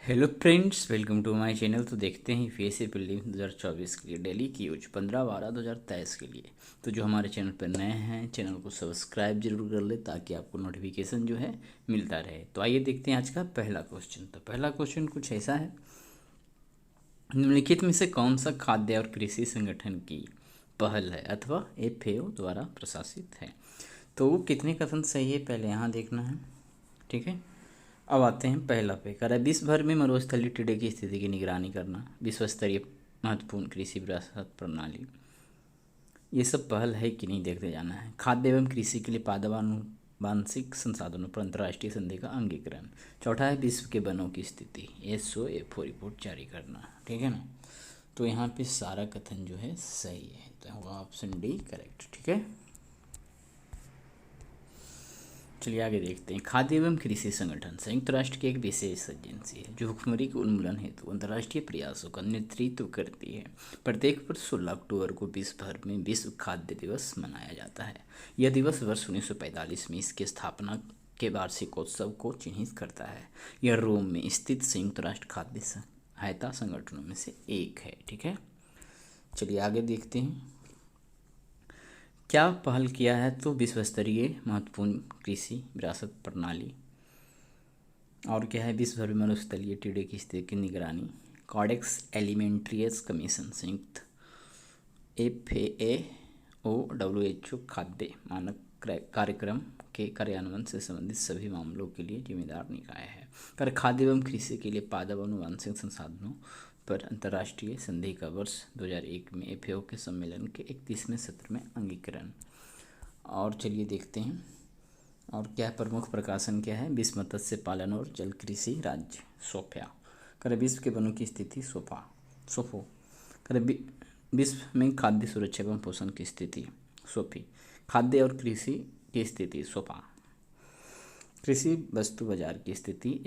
Hello friends, welcome to my channel. तो देखते हैं यूपीएससी प्रीलिम्स 2024 के लिए दिल्ली की यूज 15/12/2023 के लिए। तो जो हमारे चैनल पर नए हैं, चैनल को सब्सक्राइब जरूर कर ले ताकि आपको नोटिफिकेशन जो है मिलता रहे। तो आइए देखते हैं आज का पहला क्वेश्चन। तो पहला क्वेश्चन कुछ ऐसा है, निम्नलिखित में से कौन सा खाद्य और कृषि संगठन की पहल है अथवा एफएओ द्वारा प्रशासित है। तो वो कितने कथन सही है पहले यहाँ देखना है। ठीक है, अब आते हैं पहला पे। कह रहा है विश्व भर में मरुस्थलीय टीडे की स्थिति की निगरानी करना, विश्व स्तरीय महत्वपूर्ण कृषि विरासत प्रणाली। ये सब पहल है कि नहीं देखते जाना है। खाद्य एवं कृषि के लिए पादवानुवांशिक संसाधनों पर अंतर्राष्ट्रीय संधि का अंगीकरण। चौथा है विश्व के वनों की स्थिति, SOFO रिपोर्ट जारी करना। ठीक है ना। तो यहाँ पे सारा कथन जो है सही है, तो होगा ऑप्शन डी करेक्ट। ठीक है, चलिए आगे देखते हैं। खाद्य एवं कृषि संगठन संयुक्त राष्ट्र की एक विशेष एजेंसी है जो भुखमरी के उन्मूलन हेतु अंतर्राष्ट्रीय प्रयासों का नेतृत्व करती है। प्रत्येक वर्ष 16 अक्टूबर को विश्व भर में विश्व खाद्य दिवस मनाया जाता है। यह दिवस वर्ष 1945 में इसकी स्थापना के वार्षिकोत्सव को चिन्हित करता है। यह रोम में स्थित संयुक्त राष्ट्र खाद्य सहायता संगठनों में से एक है। ठीक है, चलिए आगे देखते हैं क्या पहल किया है। तो विश्व स्तरीय महत्वपूर्ण कृषि विरासत प्रणाली, और क्या है विश्व भर में मरुस्थलीय टीडे की स्थिति की निगरानी। कॉडेक्स एलिमेंट्रियस कमीशन संयुक्त FAO खाद्य मानक कार्यक्रम के कार्यान्वयन से संबंधित सभी मामलों के लिए जिम्मेदार निकाय है। कर खाद्य एवं कृषि के लिए पादप अनुवांशिक संसाधनों पर अंतर्राष्ट्रीय संधि का वर्ष 2001 में FAO के सम्मेलन के 31वें सत्र में अंगीकरण। और चलिए देखते हैं और क्या प्रमुख प्रकाशन क्या है। विश्व मत्स्य पालन और जल कृषि राज्य सोफिया। कर विश्व के वनों की स्थिति सोफो। कर विश्व में खाद्य सुरक्षा एवं पोषण की स्थिति सोफी। खाद्य और कृषि की स्थिति सोफा। कृषि वस्तु बाजार की स्थिति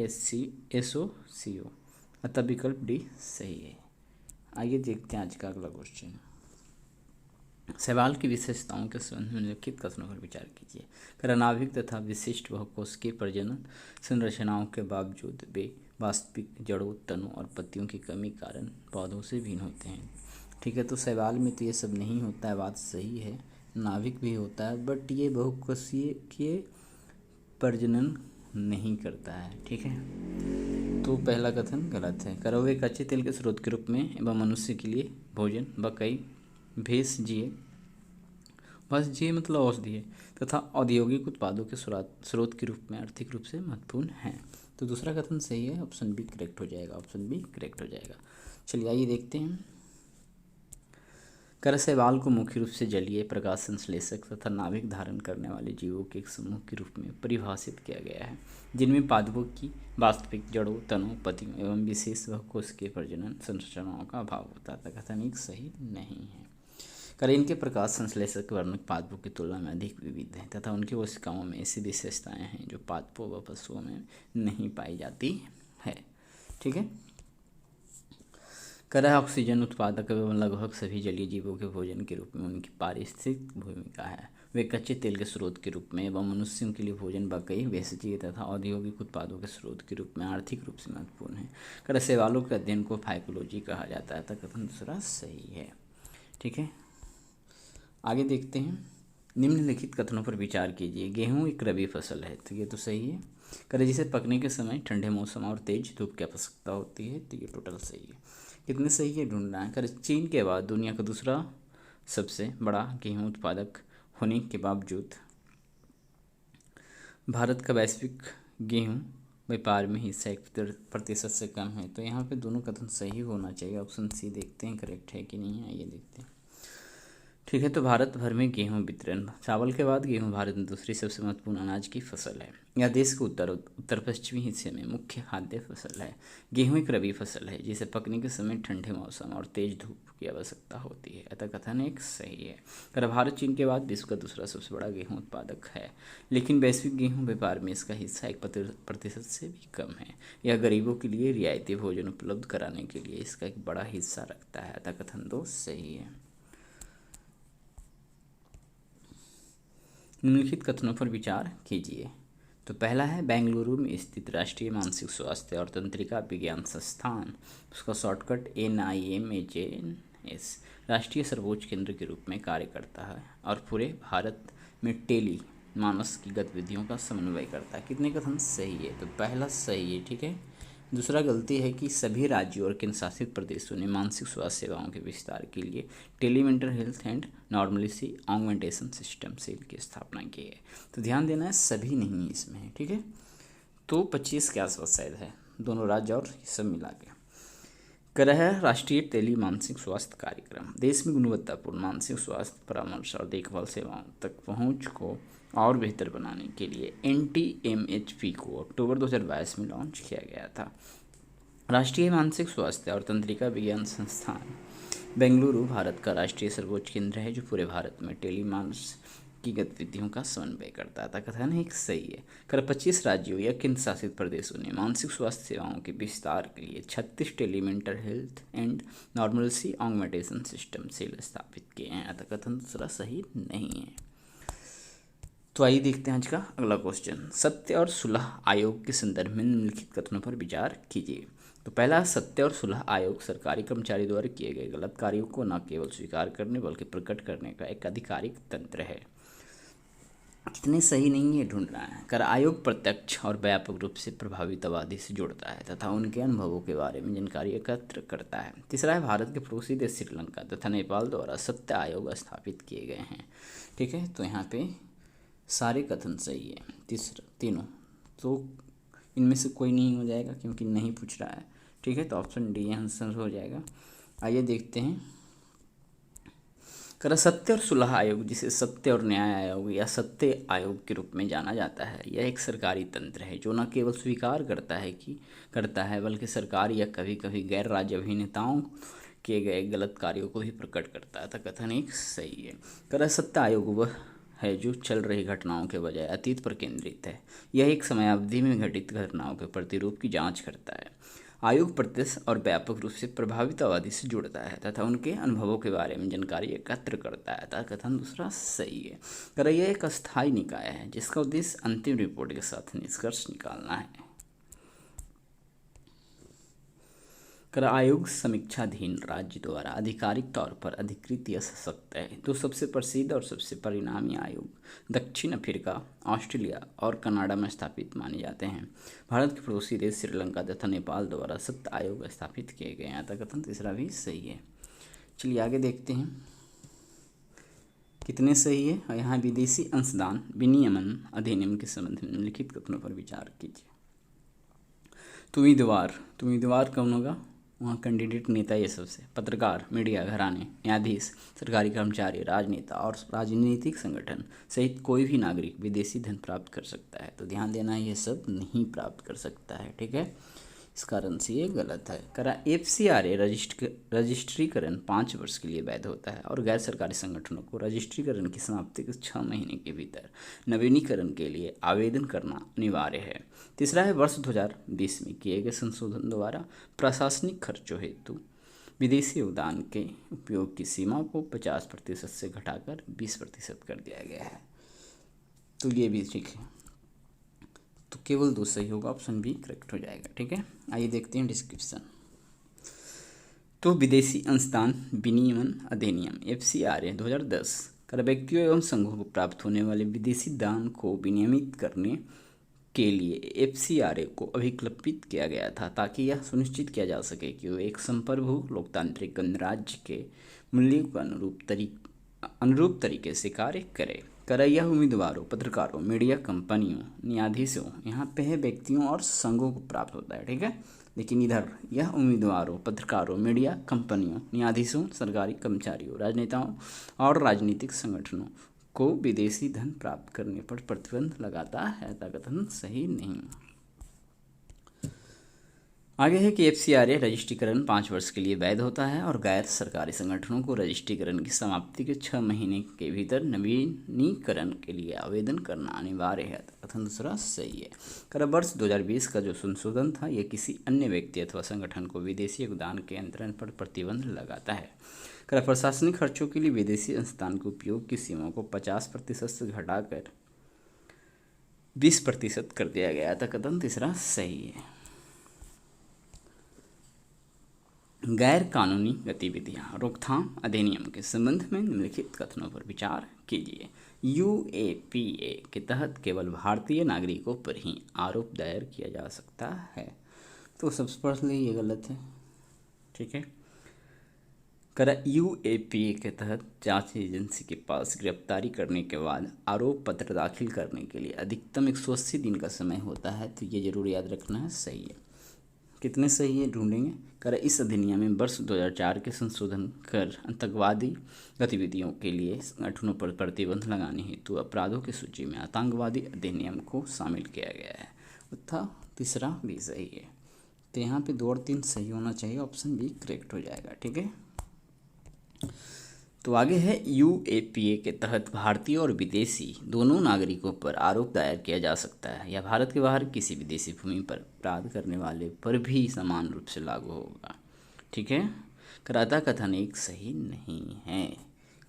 SOCO। अतः विकल्प डी सही है। आइए देखते हैं आज का अगला क्वेश्चन। शैवाल की विशेषताओं के संबंध में निम्नलिखित कथनों पर विचार कीजिए। करनाभिक तथा विशिष्ट बहुकोशिकीय प्रजनन संरचनाओं के बावजूद वे वास्तविक जड़ों, तनों और पत्तियों की कमी कारण पौधों से भिन्न होते हैं। ठीक है, तो शैवाल में तो ये सब नहीं होता है, बात सही है। नाभिक भी होता है बट ये बहुकोशिकीय प्रजनन नहीं करता है। ठीक है, तो पहला कथन गलत है। करोवे कच्चे तेल के स्रोत के रूप में एवं मनुष्य के लिए भोजन, बकई, भैंस जिए, बस जिए मतलब औषधि तथा औद्योगिक उत्पादों के स्रोत के रूप में आर्थिक रूप से महत्वपूर्ण हैं। तो दूसरा कथन सही है, ऑप्शन बी करेक्ट हो जाएगा। ऑप्शन बी करेक्ट हो जाएगा। चलिए आइए देखते हैं। कर शैवाल को मुख्य रूप से जलीय, प्रकाश संश्लेषक तथा नाभिक धारण करने वाले जीवों के एक समूह के रूप में परिभाषित किया गया है, जिनमें पादपों की वास्तविक जड़ों, तनों, पत्तियों एवं विशेष कोशिकीय प्रजनन संरचनाओं का अभाव होता था। कथन एक सही नहीं है। कर इनके प्रकाश संश्लेषक वर्णक पादपों की तुलना में अधिक विविध हैं तथा उनकी कोशिकाओं में ऐसी विशेषताएं हैं जो पादपों व पशुओं में नहीं पाई जाती है। ठीक है, कर ऑक्सीजन उत्पादक एवं लगभग सभी जलीय जीवों के भोजन के रूप में उनकी पारिस्थितिक भूमिका है। वे कच्चे तेल के स्रोत के रूप में एवं मनुष्यों के लिए भोजन, बकई, भेषजीय तथा औद्योगिक उत्पादों के स्रोत के रूप में आर्थिक रूप से महत्वपूर्ण है। कर शैवालों के अध्ययन को फाइकोलॉजी कहा जाता है। कथन दूसरा सही है। ठीक है, आगे देखते हैं। निम्नलिखित कथनों पर विचार कीजिए। गेहूँ एक रबी फसल है, तो ये तो सही है। करे जिसे पकने के समय ठंडे मौसम और तेज धूप की आवश्यकता होती है, तो ये टोटल सही है। कितने सही है ढूंढना है। कर चीन के बाद दुनिया का दूसरा सबसे बड़ा गेहूं उत्पादक होने के बावजूद भारत का वैश्विक गेहूं व्यापार में हिस्सा 1% से कम है। तो यहाँ पे दोनों कथन सही होना चाहिए। ऑप्शन सी देखते हैं करेक्ट है कि नहीं है, ये देखते हैं। ठीक है, तो भारत भर में गेहूं वितरण, चावल के बाद गेहूं भारत में दूसरी सबसे महत्वपूर्ण अनाज की फसल है। यह देश के उत्तर पश्चिमी हिस्से में मुख्य खाद्य फसल है। गेहूं एक रबी फसल है जिसे पकने के समय ठंडे मौसम और तेज धूप की आवश्यकता होती है। अतः कथन एक सही है। कर भारत चीन के बाद विश्व का दूसरा सबसे बड़ा गेहूं उत्पादक है, लेकिन वैश्विक गेहूं व्यापार में इसका हिस्सा 1% से भी कम है। यह गरीबों के लिए रियायती भोजन उपलब्ध कराने के लिए इसका एक बड़ा हिस्सा रखता है। अतः कथन दो सही है। निम्नलिखित कथनों पर विचार कीजिए। तो पहला है बेंगलुरु में स्थित राष्ट्रीय मानसिक स्वास्थ्य और तंत्रिका विज्ञान संस्थान, उसका शॉर्टकट NIMHANS, राष्ट्रीय सर्वोच्च केंद्र के रूप में कार्य करता है और पूरे भारत में टेली मानस की गतिविधियों का समन्वय करता है। कितने कथन सही है? तो पहला सही है, ठीक है। दूसरा गलती है कि सभी राज्यों और केंद्र शासित प्रदेशों ने मानसिक स्वास्थ्य सेवाओं के विस्तार के लिए tele mental health and normalcy augmentation system cell की स्थापना की है। तो ध्यान देना है, सभी नहीं है इसमें है, ठीक है। तो 25 के आसपास शायद है, दोनों राज्य और ये सब मिला के। कर रहा है राष्ट्रीय टेली मानसिक स्वास्थ्य कार्यक्रम देश में गुणवत्तापूर्ण मानसिक स्वास्थ्य परामर्श और देखभाल सेवाओं तक पहुंच को और बेहतर बनाने के लिए NTMHP को अक्टूबर 2022 में लॉन्च किया गया था। राष्ट्रीय मानसिक स्वास्थ्य और तंत्रिका विज्ञान संस्थान बेंगलुरु भारत का राष्ट्रीय सर्वोच्च केंद्र है जो पूरे भारत में टेलीमानस की गतिविधियों का समन्वय करता था। कथन एक सही है। कर 25 राज्यों या केंद्र शासित प्रदेशों ने मानसिक स्वास्थ्य सेवाओं के विस्तार के लिए 36 telemental health and normalcy augmentation system cell स्थापित किए हैं। अतः कथन दूसरा सही नहीं है। तो आइए देखते हैं आज का अगला क्वेश्चन। सत्य और सुलह आयोग के संदर्भ में निम्नलिखित कथनों पर विचार कीजिए। तो पहला, सत्य और सुलह आयोग सरकारी कर्मचारी द्वारा किए गए गलत कार्यों को न केवल स्वीकार करने बल्कि प्रकट करने का एक आधिकारिक तंत्र है। कितने सही नहीं है ढूंढना है। कर आयोग प्रत्यक्ष और व्यापक रूप से प्रभावित आबादी से जुड़ता है तथा उनके अनुभवों के बारे में जानकारी एकत्र करता है। तीसरा है, भारत के पड़ोसी देश श्रीलंका तथा नेपाल द्वारा सत्य आयोग स्थापित किए गए हैं। ठीक है, तो यहाँ पे सारे कथन सही है, तीनों। तो इनमें से कोई नहीं हो जाएगा क्योंकि नहीं पूछ रहा है। ठीक है, तो ऑप्शन डी आंसर हो जाएगा। आइए देखते हैं। कर सत्य और सुलह आयोग, जिसे सत्य और न्याय आयोग या सत्य आयोग के रूप में जाना जाता है, यह एक सरकारी तंत्र है जो न केवल स्वीकार करता है बल्कि सरकार या कभी कभी गैर राज्य अभिनेताओं किए गए गलत कार्यों को भी प्रकट करता है। तो कथन एक सही है। कर सत्य आयोग वह है जो चल रही घटनाओं के बजाय अतीत पर केंद्रित है। यह एक समयावधि में घटित घटनाओं के प्रतिरूप की जांच करता है। आयोग प्रत्यक्ष और व्यापक रूप से प्रभावित आबादी से जुड़ता है तथा उनके अनुभवों के बारे में जानकारी एकत्र करता है। तथा कथन दूसरा सही है। कर यह एक अस्थायी निकाय है जिसका उद्देश्य अंतिम रिपोर्ट के साथ निष्कर्ष निकालना है। कर आयोग समीक्षाधीन राज्य द्वारा आधिकारिक तौर पर अधिकृत या सशक्त है। तो सबसे प्रसिद्ध और सबसे परिणामी आयोग दक्षिण अफ्रीका, ऑस्ट्रेलिया और कनाडा में स्थापित माने जाते हैं। भारत के पड़ोसी देश श्रीलंका तथा नेपाल द्वारा सत्य आयोग स्थापित किए गए हैं। अतः कथन तीसरा भी सही है। चलिए आगे देखते हैं कितने सही है। और यहाँ विदेशी अंशदान विनियमन अधिनियम के संबंध में निम्नलिखित कथनों पर विचार कीजिए। तो उम्मीदवार कौन होगा? वहाँ कैंडिडेट, नेता, ये सबसे पत्रकार, मीडिया, घराने, न्यायाधीश, सरकारी कर्मचारी, राजनेता और राजनीतिक संगठन सहित कोई भी नागरिक विदेशी धन प्राप्त कर सकता है। तो ध्यान देना, ये सब नहीं प्राप्त कर सकता है। ठीक है, इस कारण से ये गलत है। करा FCRA रजिस्ट्रीकरण 5 वर्ष के लिए वैध होता है और गैर सरकारी संगठनों को रजिस्ट्रीकरण की समाप्ति के 6 महीने के भीतर नवीनीकरण के लिए आवेदन करना अनिवार्य है। तीसरा है, वर्ष 2020 में किए गए संशोधन द्वारा प्रशासनिक खर्चों हेतु विदेशी योगदान के उपयोग की सीमा को 50% से घटाकर 20% कर दिया गया है। तो ये भी ठीक है। तो केवल 2 सही होगा, ऑप्शन बी करेक्ट हो जाएगा। ठीक है, आइए देखते हैं डिस्क्रिप्शन। तो विदेशी अंशदान विनियमन अधिनियम FCRA 2010 कर व्यक्तियों एवं संघों को प्राप्त होने वाले विदेशी दान को विनियमित करने के लिए FCRA को अभिकल्पित किया गया था ताकि यह सुनिश्चित किया जा सके कि वो एक संप्रभु लोकतांत्रिक गणराज्य के मूल्यों को अनुरूप तरीके से कार्य करे। कर यह उम्मीदवारों, पत्रकारों, मीडिया कंपनियों, न्यायाधीशों, यहाँ पे है व्यक्तियों और संघों को प्राप्त होता है। ठीक है, लेकिन इधर यह उम्मीदवारों, पत्रकारों, मीडिया कंपनियों, न्यायाधीशों, सरकारी कर्मचारियों, राजनेताओं और राजनीतिक संगठनों को विदेशी धन प्राप्त करने पर प्रतिबंध लगाता है। कथन सही नहीं। आगे है कि FCRA रजिस्ट्रीकरण 5 वर्ष के लिए वैध होता है और गैर सरकारी संगठनों को रजिस्ट्रीकरण की समाप्ति के 6 महीने के भीतर नवीनीकरण के लिए आवेदन करना अनिवार्य है। कथन दूसरा सही है। कर वर्ष 2020 का जो संशोधन था यह किसी अन्य व्यक्ति अथवा संगठन को विदेशी योगदान के अंतरण पर प्रतिबंध लगाता है। कर प्रशासनिक खर्चों के लिए विदेशी अंशदान के उपयोग की सीमा को 50% से घटाकर 20% कर दिया गया था। कथन तीसरा सही है। गैर कानूनी गतिविधियां रोकथाम अधिनियम के संबंध में निम्नलिखित कथनों पर विचार कीजिए। यूएपीए के तहत केवल भारतीय नागरिकों पर ही आरोप दायर किया जा सकता है। तो सबसे पहले ये गलत है, ठीक है। करा यूएपीए के तहत जांच एजेंसी के पास गिरफ्तारी करने के बाद आरोप पत्र दाखिल करने के लिए अधिकतम 180 दिन का समय होता है। तो ये जरूर याद रखना है, सही है। कितने सही है ढूंढेंगे। करा इस अधिनियम में वर्ष 2004 के संशोधन कर आतंकवादी गतिविधियों के लिए संगठनों पर प्रतिबंध लगाने हेतु अपराधों की सूची में आतंकवादी अधिनियम को शामिल किया गया है। तथा तीसरा भी सही है। तो यहाँ पे 2 और 3 सही होना चाहिए, ऑप्शन बी करेक्ट हो जाएगा, ठीक है। तो आगे है यूएपीए के तहत भारतीय और विदेशी दोनों नागरिकों पर आरोप दायर किया जा सकता है या भारत के बाहर किसी विदेशी भूमि पर अपराध करने वाले पर भी समान रूप से लागू होगा, ठीक है। कराता कथन एक सही नहीं है।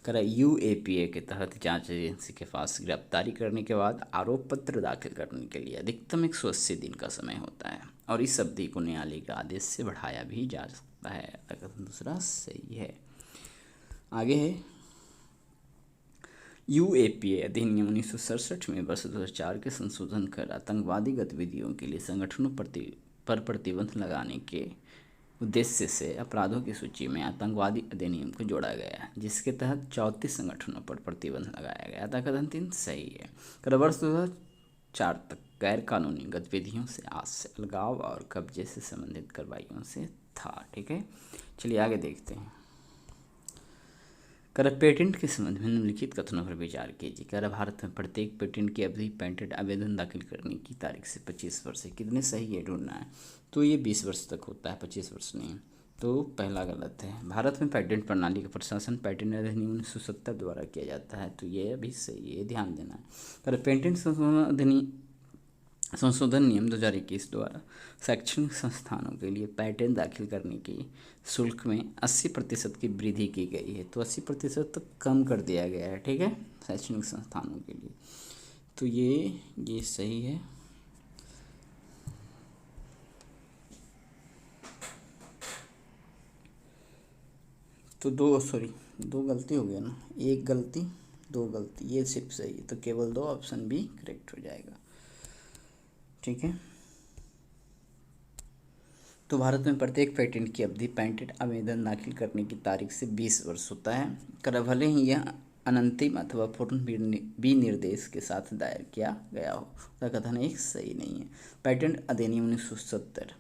करा यूएपीए के तहत जांच एजेंसी के पास गिरफ्तारी करने के बाद आरोप पत्र दाखिल करने के लिए अधिकतम 180 दिन का समय होता है और इस अवधि को न्यायालय के आदेश से बढ़ाया भी जा सकता है। कथन दूसरा सही है। आगे है यूएपीए अधिनियम 1967 में वर्ष 2004 के संशोधन कर आतंकवादी गतिविधियों के लिए संगठनों पर प्रतिबंध लगाने के उद्देश्य से अपराधों की सूची में आतंकवादी अधिनियम को जोड़ा गया है, जिसके तहत 34 संगठनों पर प्रतिबंध लगाया गया था। कथन 3 सही है। कर वर्ष 2004 तक गैर कानूनी गतिविधियों से आज से अलगाव और कब्जे से संबंधित कार्रवाइयों से था, ठीक है। चलिए आगे देखते हैं। कर पेटेंट के संबंध में निम्नलिखित कथनों पर विचार कीजिए। कर भारत में प्रत्येक पेटेंट की अवधि पेटेंट आवेदन दाखिल करने की तारीख से 25 वर्ष है। कितने सही है ढूंढना है। तो ये 20 वर्ष तक होता है, 25 वर्ष नहीं। तो पहला गलत है। भारत में पेटेंट प्रणाली का प्रशासन पेटेंट अधिनियम 1970 द्वारा किया जाता है। तो ये भी सही है, ध्यान देना है। कर पेटेंट संशोधन नियम 2021 द्वारा शैक्षणिक संस्थानों के लिए पैटेंट दाखिल करने की शुल्क में 80% की वृद्धि की गई है। तो 80% तक कम कर दिया गया है, ठीक है, शैक्षणिक संस्थानों के लिए। तो ये सही है। तो दो गलती हो गया ना, एक गलती 2 गलती, ये सिर्फ सही है। तो केवल 2, ऑप्शन बी करेक्ट हो जाएगा, ठीक है। तो भारत में प्रत्येक पेटेंट की अवधि पेटेंट आवेदन दाखिल करने की तारीख से 20 वर्ष होता है। कर भले ही यह अनंतिम अथवा पूर्ण विनिर्देश के साथ दायर किया गया हो। उसका कथन एक सही नहीं है। पेटेंट अधिनियम 1970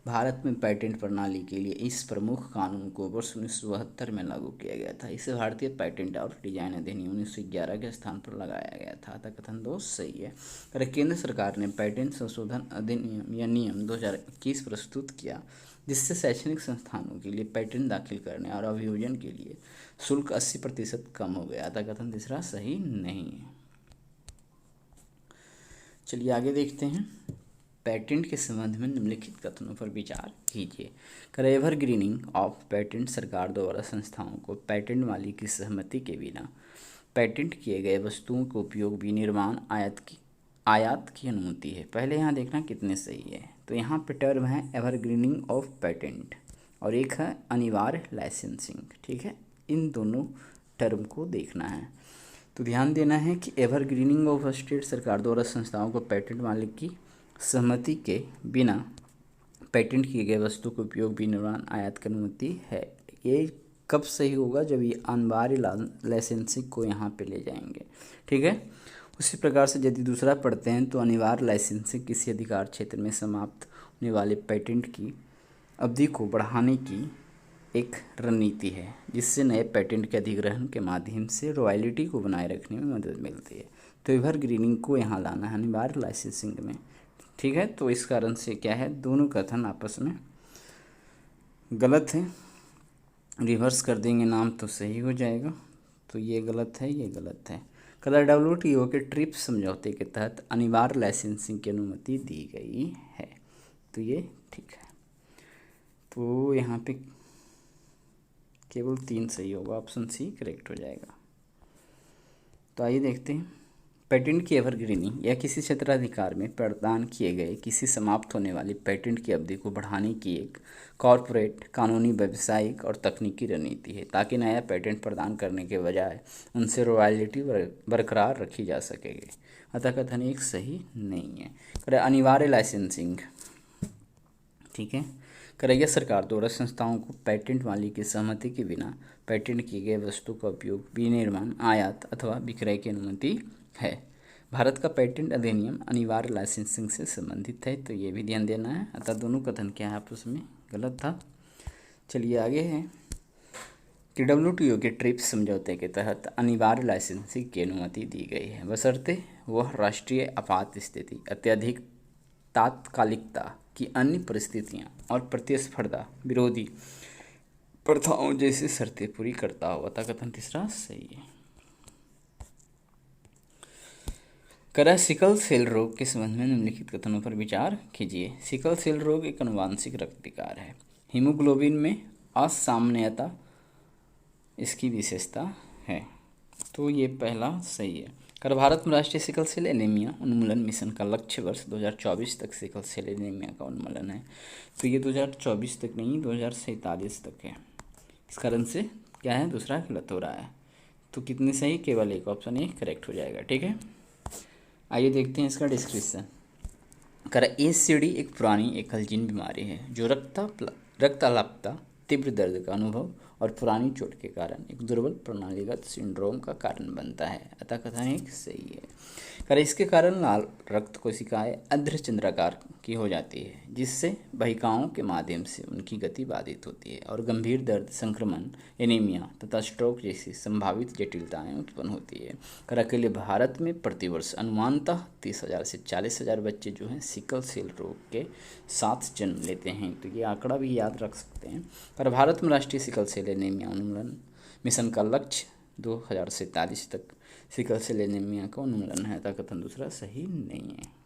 भारत में पेटेंट प्रणाली के लिए इस प्रमुख कानून को वर्ष 1972 में लागू किया गया था। इसे भारतीय पेटेंट और डिजाइन अधिनियम 1911 के स्थान पर लगाया गया था। अतः कथन 2 सही है। अगर केंद्र सरकार ने पेटेंट संशोधन अधिनियम या नियम 2021 प्रस्तुत किया, जिससे शैक्षणिक संस्थानों के लिए पेटेंट दाखिल करने और अभियोजन के लिए शुल्क 80% कम हो गया। अतः कथन तीसरा सही नहीं है। चलिए आगे देखते हैं। पेटेंट के संबंध में निम्नलिखित कथनों पर विचार कीजिए। कर एवरग्रीनिंग ऑफ पेटेंट सरकार द्वारा संस्थाओं को पेटेंट मालिक की सहमति के बिना पेटेंट किए गए वस्तुओं के उपयोग, विनिर्माण, आयात की अनुमति है। पहले यहाँ देखना कितने सही है। तो यहाँ पे टर्म है एवरग्रीनिंग ऑफ पेटेंट और एक है अनिवार्य लाइसेंसिंग, ठीक है। इन दोनों टर्म को देखना है। तो ध्यान देना है कि एवरग्रीनिंग ऑफ स्टेट सरकार द्वारा संस्थाओं को पेटेंट मालिक की सहमति के बिना पेटेंट किए गए वस्तु के उपयोग, विनिर्माण, आयात की अनुमति है। ये कब सही होगा, जब ये अनिवार्य लाइसेंसिंग को यहाँ पे ले जाएंगे, ठीक है। उसी प्रकार से यदि दूसरा पढ़ते हैं तो अनिवार्य लाइसेंसिंग किसी अधिकार क्षेत्र में समाप्त होने वाले पेटेंट की अवधि को बढ़ाने की एक रणनीति है, जिससे नए पेटेंट के अधिग्रहण के माध्यम से रॉयल्टी को बनाए रखने में मदद मिलती है। तो एवरग्रीनिंग को यहाँ लाना है अनिवार्य लाइसेंसिंग में, ठीक है। तो इस कारण से क्या है, दोनों कथन आपस में गलत है। रिवर्स कर देंगे नाम तो सही हो जाएगा। तो ये गलत है, ये गलत है। कलर WTO के ट्रिप्स समझौते के तहत अनिवार्य लाइसेंसिंग की अनुमति दी गई है। तो ये ठीक है। तो यहाँ पे केवल 3 सही होगा, ऑप्शन सी करेक्ट हो जाएगा। तो आइए देखते हैं। पेटेंट की एवरग्रीनिंग या किसी क्षेत्राधिकार में प्रदान किए गए किसी समाप्त होने वाली पेटेंट की अवधि को बढ़ाने की एक कॉरपोरेट, कानूनी, व्यावसायिक और तकनीकी रणनीति है, ताकि नया पेटेंट प्रदान करने के बजाय उनसे रॉयल्टी बरकरार रखी जा सकेगी। अतः कथन एक सही नहीं है। अनिवार्य लाइसेंसिंग, ठीक है। करैया सरकार द्वारा संस्थाओं को पेटेंट मालिक की सहमति के बिना पेटेंट की गई वस्तु का उपयोग, विनिर्माण, आयात अथवा विक्रय की अनुमति है। भारत का पेटेंट अधिनियम अनिवार्य लाइसेंसिंग से संबंधित है, तो ये भी ध्यान देना है। अतः दोनों कथन क्या है आपस में गलत था। चलिए आगे है कि WTO के ट्रिप्स समझौते के तहत अनिवार्य लाइसेंसिंग की अनुमति दी गई है, बशर्ते वह राष्ट्रीय आपात स्थिति, अत्यधिक तात्कालिकता की अन्य परिस्थितियां और प्रतिस्पर्धा विरोधी प्रथाओं जैसी शर्तें पूरी करता हो। अतः कथन तीसरा सही है। सिकल सेल रोग के संबंध में निम्नलिखित कथनों पर विचार कीजिए। सिकल सेल रोग एक आनुवांशिक रक्त विकार है। हीमोग्लोबिन में असामान्यता इसकी विशेषता है, तो ये पहला सही है। भारत में राष्ट्रीय सिकल सेल एनीमिया उन्मूलन मिशन का लक्ष्य वर्ष 2024 तक सिकल सेल एनीमिया का उन्मूलन है, तो ये 2024 तक नहीं 2047 तक है। इस कारण से क्या है, दूसरा गलत हो रहा है। तो कितने सही, केवल एक ऑप्शन ये करेक्ट हो जाएगा, ठीक है। आइए देखते हैं इसका डिस्क्रिप्शन। ACD एक पुरानी एकल-जीन बीमारी है जो रक्ताल्पता, तीव्र दर्द का अनुभव और पुरानी चोट के कारण एक दुर्बल प्रणालीगत सिंड्रोम का कारण बनता है। अतः कथन एक सही है। इसके कारण लाल रक्त कोशिकाएं अर्धचंद्राकार की हो जाती है, जिससे वाहिकाओं के माध्यम से उनकी गति बाधित होती है और गंभीर दर्द, संक्रमण, एनीमिया तथा स्ट्रोक जैसी संभावित जटिलताएं उत्पन्न होती है। अकेले भारत में प्रतिवर्ष अनुमानतः 30,000 से 40,000 बच्चे जो हैं सिकल सेल रोग के साथ जन्म लेते हैं, तो ये आंकड़ा भी याद रख सकते हैं। भारत में राष्ट्रीय सिकल सेल एनीमिया उन्मूलन मिशन का लक्ष्य 2047 तक सिकल सेल एनीमिया का उन्मूलन है। अतः कथन दूसरा सही नहीं है।